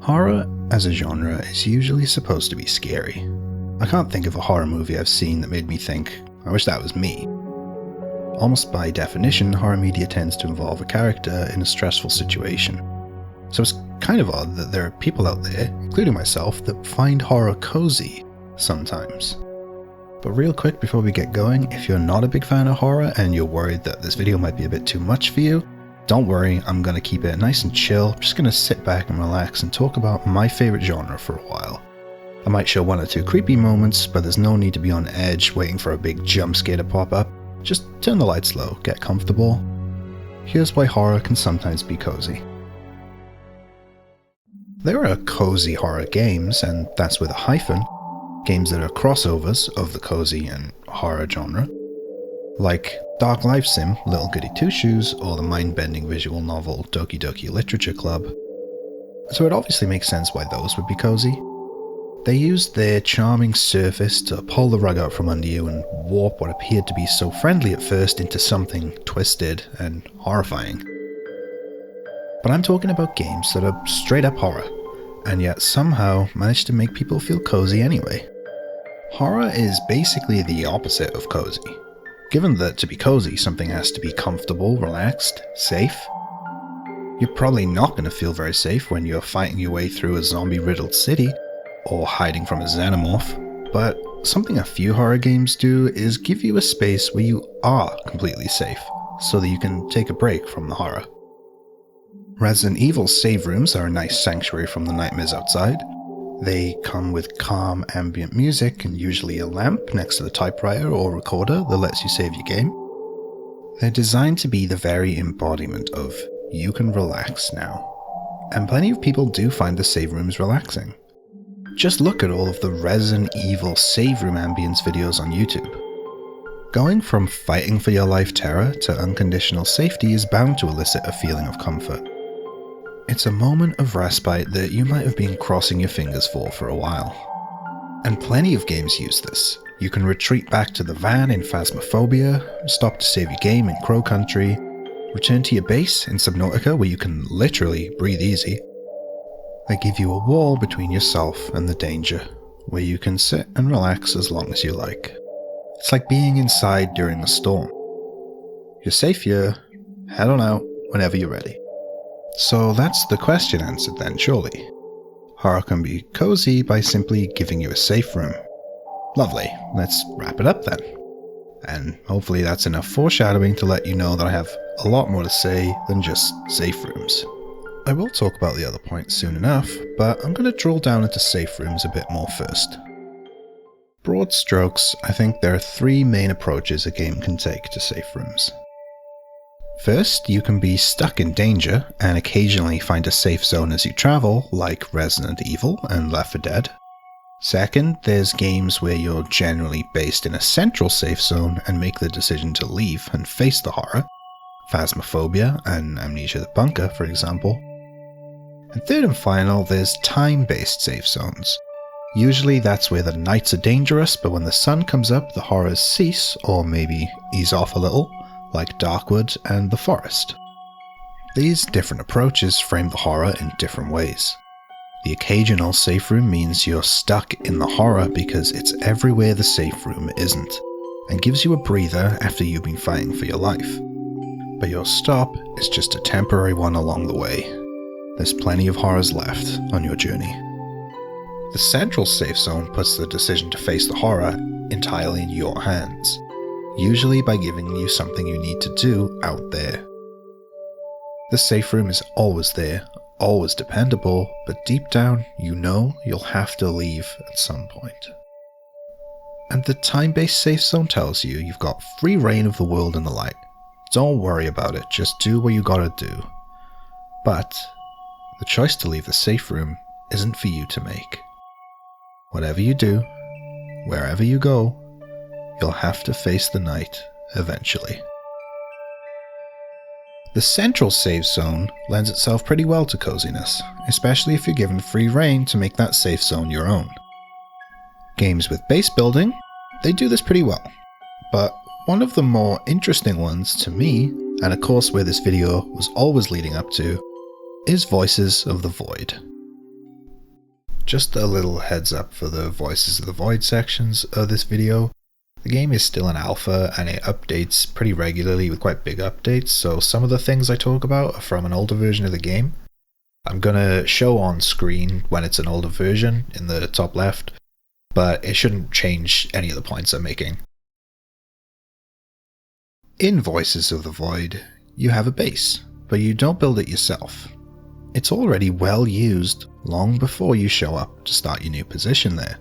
Horror as a genre is usually supposed to be scary. I can't think of a horror movie I've seen that made me think, I wish that was me. Almost by definition, horror media tends to involve a character in a stressful situation. So it's kind of odd that there are people out there, including myself, that find horror cozy sometimes. But real quick before we get going, if you're not a big fan of horror and you're worried that this video might be a bit too much for you, don't worry, I'm going to keep it nice and chill. I'm just going to sit back and relax and talk about my favorite genre for a while. I might show one or two creepy moments, but there's no need to be on edge waiting for a big jump scare to pop up. Just turn the lights low, get comfortable. Here's why horror can sometimes be cozy. There are cozy horror games, and that's with a hyphen, games that are crossovers of the cozy and horror genre, like Dark Life Sim, Little Goody Two Shoes, or the mind-bending visual novel Doki Doki Literature Club. So it obviously makes sense why those would be cozy. They used their charming surface to pull the rug out from under you and warp what appeared to be so friendly at first into something twisted and horrifying. But I'm talking about games that are straight up horror, and yet somehow manage to make people feel cozy anyway. Horror is basically the opposite of cozy. Given that to be cozy, something has to be comfortable, relaxed, safe. You're probably not going to feel very safe when you're fighting your way through a zombie-riddled city, or hiding from a xenomorph, but something a few horror games do is give you a space where you are completely safe, so that you can take a break from the horror. Resident Evil save rooms are a nice sanctuary from the nightmares outside. They come with calm ambient music and usually a lamp next to the typewriter or recorder that lets you save your game. They're designed to be the very embodiment of you can relax now, and plenty of people do find the save rooms relaxing. Just look at all of the Resident Evil save room ambience videos on YouTube. Going from fighting for your life terror to unconditional safety is bound to elicit a feeling of comfort. It's a moment of respite that you might have been crossing your fingers for a while. And plenty of games use this. You can retreat back to the van in Phasmophobia, stop to save your game in Crow Country, return to your base in Subnautica where you can literally breathe easy. They give you a wall between yourself and the danger, where you can sit and relax as long as you like. It's like being inside during a storm. You're safe here, head on out whenever you're ready. So that's the question answered then, surely. Horror can be cozy by simply giving you a safe room. Lovely, let's wrap it up then. And hopefully that's enough foreshadowing to let you know that I have a lot more to say than just safe rooms. I will talk about the other points soon enough, but I'm going to drill down into safe rooms a bit more first. Broad strokes, I think there are three main approaches a game can take to safe rooms. First, you can be stuck in danger and occasionally find a safe zone as you travel, like Resident Evil and Left 4 Dead. Second, there's games where you're generally based in a central safe zone and make the decision to leave and face the horror, Phasmophobia and Amnesia the Bunker, for example. And third and final, there's time-based safe zones. Usually that's where the nights are dangerous, but when the sun comes up, the horrors cease, or maybe ease off a little, like Darkwood and The Forest. These different approaches frame the horror in different ways. The occasional safe room means you're stuck in the horror because it's everywhere the safe room isn't, and gives you a breather after you've been fighting for your life. But your stop is just a temporary one along the way. There's plenty of horrors left on your journey. The central safe zone puts the decision to face the horror entirely in your hands, usually by giving you something you need to do out there. The safe room is always there, always dependable, but deep down you know you'll have to leave at some point. And the time-based safe zone tells you you've got free reign of the world and the light. Don't worry about it, just do what you gotta do. But the choice to leave the safe room isn't for you to make. Whatever you do, wherever you go, you'll have to face the night eventually. The central safe zone lends itself pretty well to coziness, especially if you're given free reign to make that safe zone your own. Games with base building, they do this pretty well, but one of the more interesting ones to me and of course where this video was always leading up to, is Voices of the Void. Just a little heads up for the Voices of the Void sections of this video. The game is still in alpha and it updates pretty regularly with quite big updates, so some of the things I talk about are from an older version of the game. I'm gonna show on screen when it's an older version in the top left, but it shouldn't change any of the points I'm making. In Voices of the Void, you have a base, but you don't build it yourself. It's already well used long before you show up to start your new position there.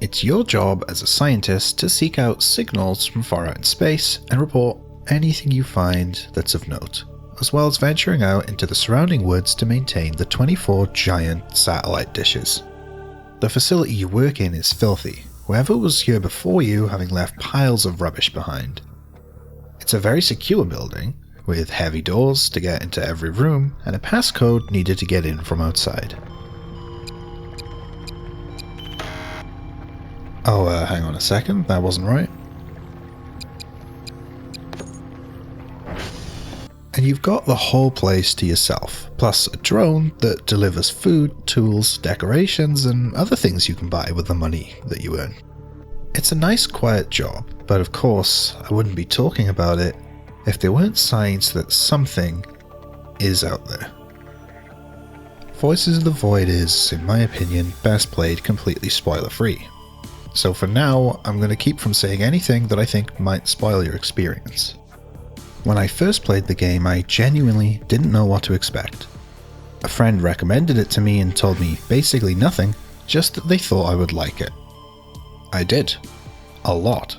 It's your job as a scientist to seek out signals from far out in space and report anything you find that's of note, as well as venturing out into the surrounding woods to maintain the 24 giant satellite dishes. The facility you work in is filthy, whoever was here before you having left piles of rubbish behind. It's a very secure building, with heavy doors to get into every room and a passcode needed to get in from outside. Oh, hang on a second, that wasn't right. And you've got the whole place to yourself, plus a drone that delivers food, tools, decorations, and other things you can buy with the money that you earn. It's a nice quiet job, but of course I wouldn't be talking about it if there weren't signs that something is out there. Voices of the Void is, in my opinion, best played completely spoiler-free. So for now, I'm going to keep from saying anything that I think might spoil your experience. When I first played the game, I genuinely didn't know what to expect. A friend recommended it to me and told me basically nothing, just that they thought I would like it. I did. A lot.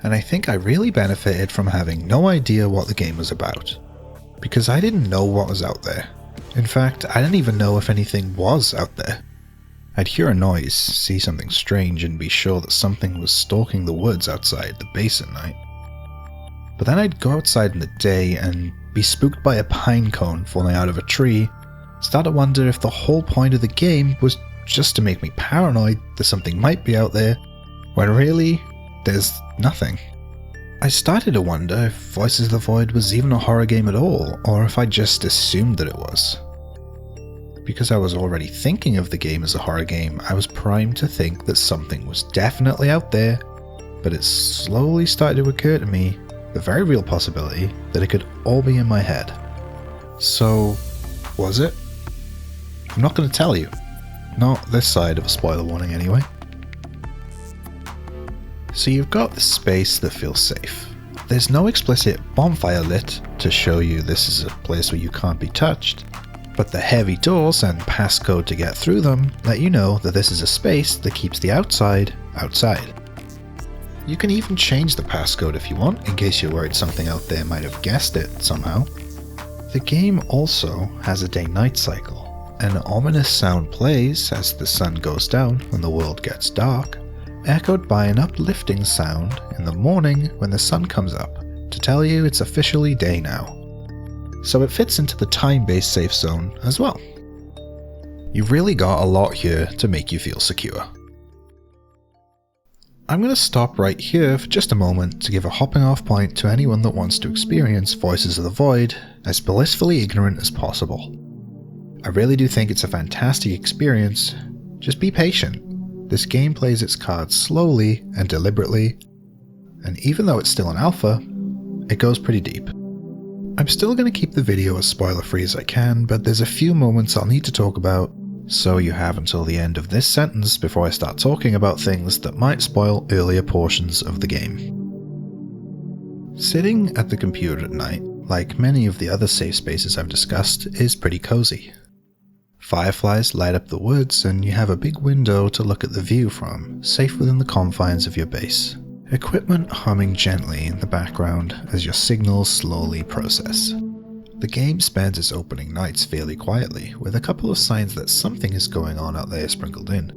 And I think I really benefited from having no idea what the game was about, because I didn't know what was out there. In fact, I didn't even know if anything was out there. I'd hear a noise, see something strange, and be sure that something was stalking the woods outside the base at night. But then I'd go outside in the day and be spooked by a pine cone falling out of a tree, start to wonder if the whole point of the game was just to make me paranoid that something might be out there, when really, there's nothing. I started to wonder if Voices of the Void was even a horror game at all, or if I just assumed that it was. Because I was already thinking of the game as a horror game, I was primed to think that something was definitely out there, but it slowly started to occur to me the very real possibility that it could all be in my head. So, was it? I'm not going to tell you. Not this side of a spoiler warning anyway. So you've got the space that feels safe. There's no explicit bonfire lit to show you this is a place where you can't be touched, but the heavy doors and passcode to get through them let you know that this is a space that keeps the outside outside. You can even change the passcode if you want, in case you're worried something out there might have guessed it somehow. The game also has a day-night cycle. An ominous sound plays as the sun goes down when the world gets dark, echoed by an uplifting sound in the morning when the sun comes up to tell you it's officially day now. So it fits into the time-based safe zone as well. You've really got a lot here to make you feel secure. I'm going to stop right here for just a moment to give a hopping off point to anyone that wants to experience Voices of the Void as blissfully ignorant as possible. I really do think it's a fantastic experience, just be patient. This game plays its cards slowly and deliberately, and even though it's still an alpha, it goes pretty deep. I'm still going to keep the video as spoiler free as I can, but there's a few moments I'll need to talk about, so you have until the end of this sentence before I start talking about things that might spoil earlier portions of the game. Sitting at the computer at night, like many of the other safe spaces I've discussed, is pretty cozy. Fireflies light up the woods and you have a big window to look at the view from, safe within the confines of your base. Equipment humming gently in the background as your signals slowly process. The game spends its opening nights fairly quietly, with a couple of signs that something is going on out there sprinkled in.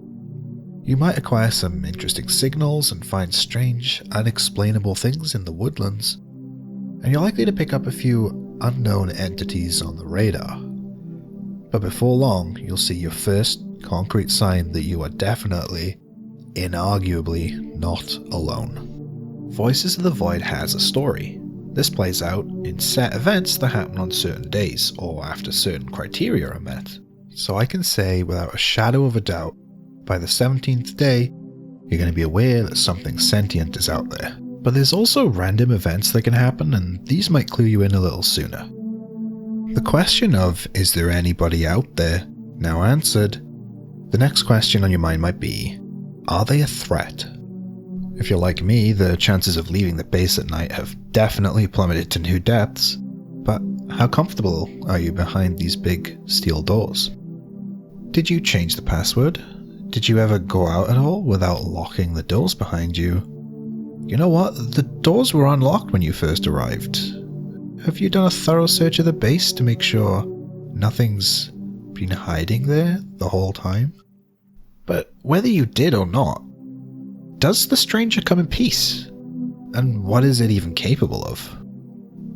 You might acquire some interesting signals and find strange, unexplainable things in the woodlands, and you're likely to pick up a few unknown entities on the radar. But before long, you'll see your first concrete sign that you are definitely, inarguably, not alone. Voices of the Void has a story. This plays out in set events that happen on certain days or after certain criteria are met. So I can say without a shadow of a doubt, by the 17th day, you're going to be aware that something sentient is out there. But there's also random events that can happen, and these might clue you in a little sooner. The question of, is there anybody out there, now answered, the next question on your mind might be, are they a threat? If you're like me, the chances of leaving the base at night have definitely plummeted to new depths, but how comfortable are you behind these big steel doors? Did you change the password? Did you ever go out at all without locking the doors behind you? You know what? The doors were unlocked when you first arrived. Have you done a thorough search of the base to make sure nothing's been hiding there the whole time? But whether you did or not, does the stranger come in peace? And what is it even capable of?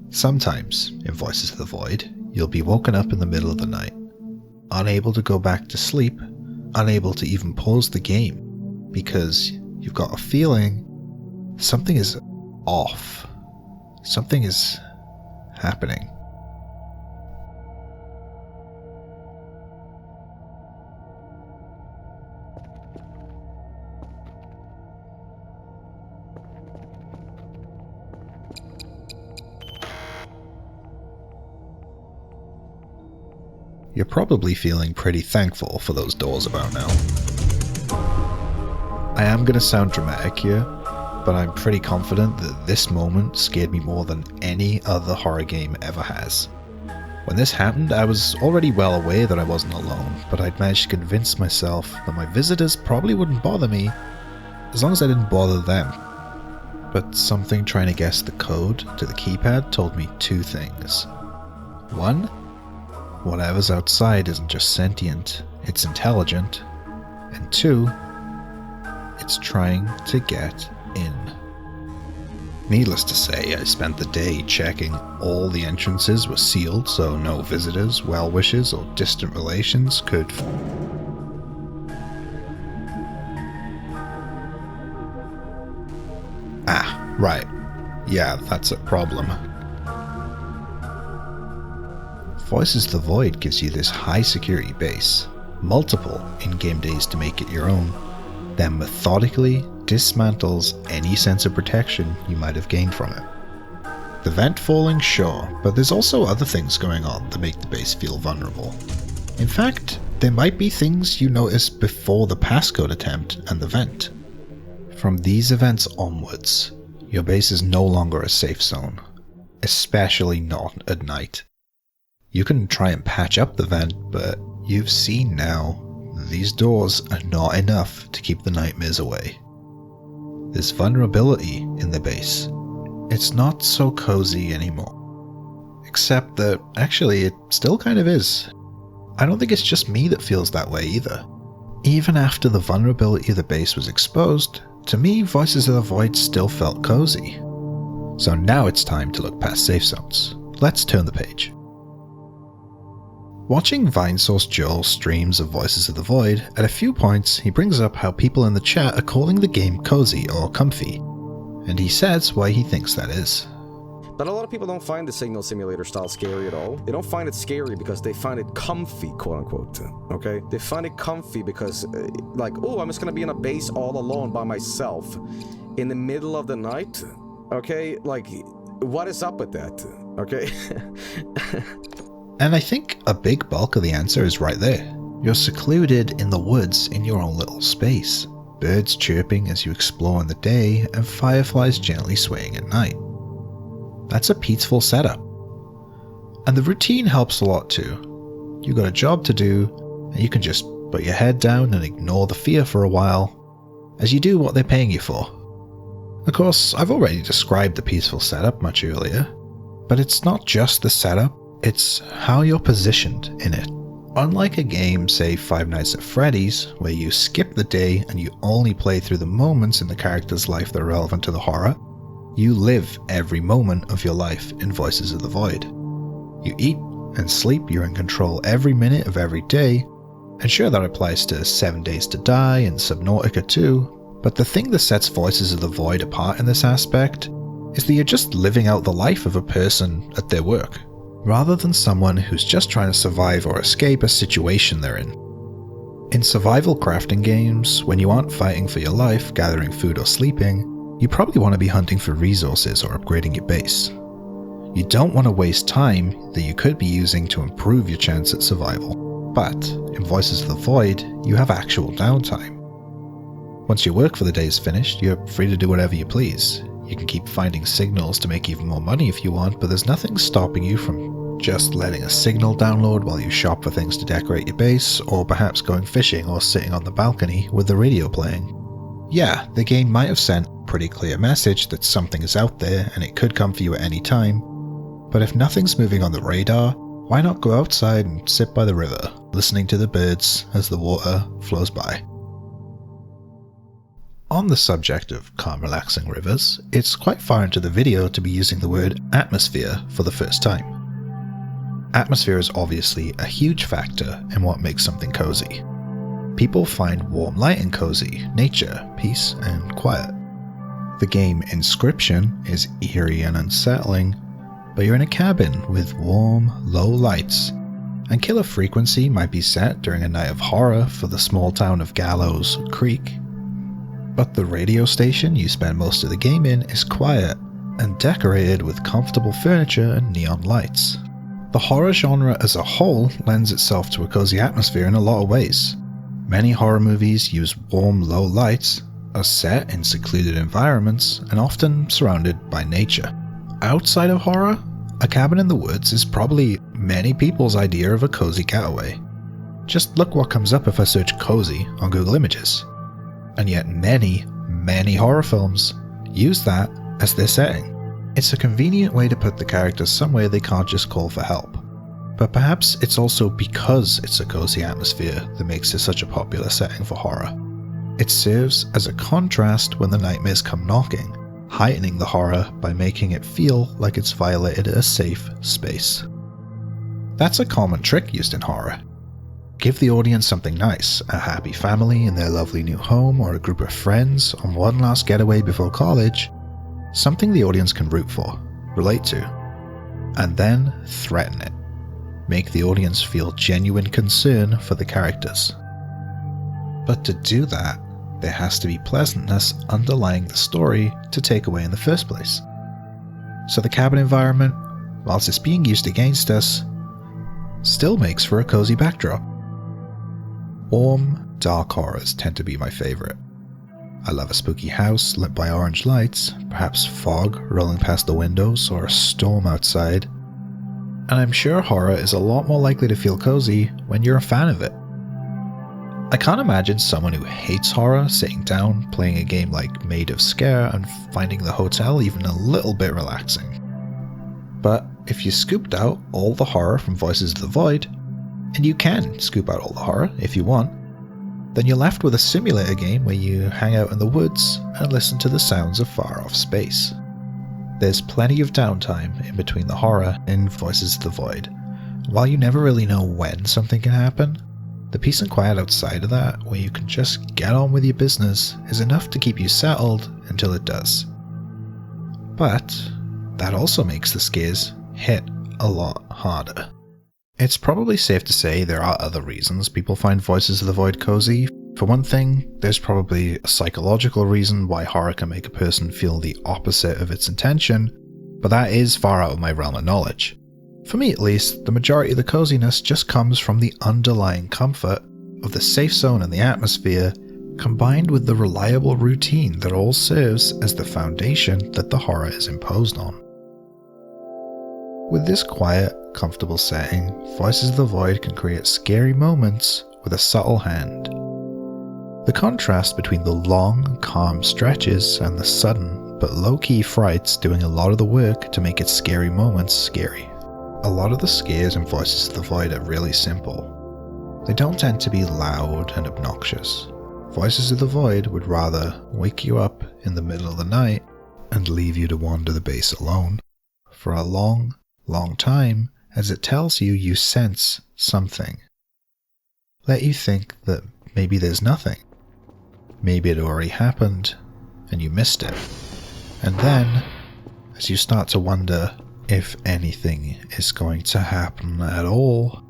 Sometimes, in Voices of the Void, you'll be woken up in the middle of the night, unable to go back to sleep, unable to even pause the game, because you've got a feeling something is off. Something is happening. You're probably feeling pretty thankful for those doors about now. I am going to sound dramatic here, but I'm pretty confident that this moment scared me more than any other horror game ever has. When this happened, I was already well aware that I wasn't alone, but I'd managed to convince myself that my visitors probably wouldn't bother me as long as I didn't bother them. But something trying to guess the code to the keypad told me two things. One, whatever's outside isn't just sentient, it's intelligent. And two, it's trying to get in. Needless to say, I spent the day checking all the entrances were sealed so no visitors, well-wishers, or distant relations could... Ah, right. Yeah, that's a problem. Voices of the Void gives you this high security base, multiple in-game days to make it your own, then methodically dismantles any sense of protection you might have gained from it. The vent falling, sure, but there's also other things going on that make the base feel vulnerable. In fact, there might be things you notice before the passcode attempt and the vent. From these events onwards, your base is no longer a safe zone, especially not at night. You can try and patch up the vent, but you've seen now, these doors are not enough to keep the nightmares away. There's vulnerability in the base. It's not so cozy anymore. Except that, actually, it still kind of is. I don't think it's just me that feels that way either. Even after the vulnerability of the base was exposed, to me, Voices of the Void still felt cozy. So now it's time to look past safe zones. Let's turn the page. Watching VineSource Joel streams of Voices of the Void, at a few points he brings up how people in the chat are calling the game cozy or comfy, and he says why he thinks that is. But a lot of people don't find the Signal Simulator style scary at all. They don't find it scary because they find it comfy, quote unquote, okay? They find it comfy because, like, oh, I'm just gonna be in a base all alone by myself in the middle of the night, okay? Like, what is up with that, okay? And I think a big bulk of the answer is right there. You're secluded in the woods in your own little space. Birds chirping as you explore in the day, and fireflies gently swaying at night. That's a peaceful setup. And the routine helps a lot too. You got a job to do, and you can just put your head down and ignore the fear for a while, as you do what they're paying you for. Of course, I've already described the peaceful setup much earlier, but it's not just the setup, it's how you're positioned in it. Unlike a game, say Five Nights at Freddy's, where you skip the day and you only play through the moments in the character's life that are relevant to the horror, you live every moment of your life in Voices of the Void. You eat and sleep, you're in control every minute of every day, and sure that applies to 7 Days to Die and Subnautica too, but the thing that sets Voices of the Void apart in this aspect is that you're just living out the life of a person at their work, rather than someone who's just trying to survive or escape a situation they're in. In survival crafting games, when you aren't fighting for your life, gathering food or sleeping, you probably want to be hunting for resources or upgrading your base. You don't want to waste time that you could be using to improve your chance at survival. But in Voices of the Void, you have actual downtime. Once your work for the day is finished, you're free to do whatever you please. You can keep finding signals to make even more money if you want, but there's nothing stopping you from just letting a signal download while you shop for things to decorate your base, or perhaps going fishing or sitting on the balcony with the radio playing. Yeah, the game might have sent a pretty clear message that something is out there and it could come for you at any time, but if nothing's moving on the radar, why not go outside and sit by the river, listening to the birds as the water flows by? On the subject of calm, relaxing rivers, it's quite far into the video to be using the word atmosphere for the first time. Atmosphere is obviously a huge factor in what makes something cozy. People find warm lighting cozy, nature, peace, and quiet. The game Inscription is eerie and unsettling, but you're in a cabin with warm, low lights, and killer frequency might be set during a night of horror for the small town of Gallows Creek. But the radio station you spend most of the game in is quiet and decorated with comfortable furniture and neon lights. The horror genre as a whole lends itself to a cozy atmosphere in a lot of ways. Many horror movies use warm, low lights, are set in secluded environments, and often surrounded by nature. Outside of horror, a cabin in the woods is probably many people's idea of a cozy getaway. Just look what comes up if I search cozy on Google Images. And yet many horror films use that as their setting. It's a convenient way to put the characters somewhere they can't just call for help. But perhaps it's also because it's a cozy atmosphere that makes it such a popular setting for horror. It serves as a contrast when the nightmares come knocking, heightening the horror by making it feel like it's violated a safe space. That's a common trick used in horror. Give the audience something nice, a happy family in their lovely new home, or a group of friends on one last getaway before college, something the audience can root for, relate to, and then threaten it. Make the audience feel genuine concern for the characters. But to do that, there has to be pleasantness underlying the story to take away in the first place. So the cabin environment, whilst it's being used against us, still makes for a cozy backdrop. Warm, dark horrors tend to be my favourite. I love a spooky house lit by orange lights, perhaps fog rolling past the windows or a storm outside. And I'm sure horror is a lot more likely to feel cozy when you're a fan of it. I can't imagine someone who hates horror sitting down, playing a game like Made of Scare and finding the hotel even a little bit relaxing. But if you scooped out all the horror from Voices of the Void, and you can scoop out all the horror if you want, then you're left with a simulator game where you hang out in the woods and listen to the sounds of far-off space. There's plenty of downtime in between the horror in Voices of the Void. While you never really know when something can happen, the peace and quiet outside of that, where you can just get on with your business, is enough to keep you settled until it does. But that also makes the scares hit a lot harder. It's probably safe to say there are other reasons people find Voices of the Void cozy. For one thing, there's probably a psychological reason why horror can make a person feel the opposite of its intention, but that is far out of my realm of knowledge. For me at least, the majority of the coziness just comes from the underlying comfort of the safe zone and the atmosphere, combined with the reliable routine that all serves as the foundation that the horror is imposed on. With this quiet, comfortable setting, Voices of the Void can create scary moments with a subtle hand. The contrast between the long, calm stretches and the sudden but low-key frights doing a lot of the work to make its scary moments scary. A lot of the scares in Voices of the Void are really simple. They don't tend to be loud and obnoxious. Voices of the Void would rather wake you up in the middle of the night and leave you to wander the base alone for a long time, as it tells you you sense something. Let you think that maybe there's nothing. Maybe it already happened and you missed it. And then, as you start to wonder if anything is going to happen at all.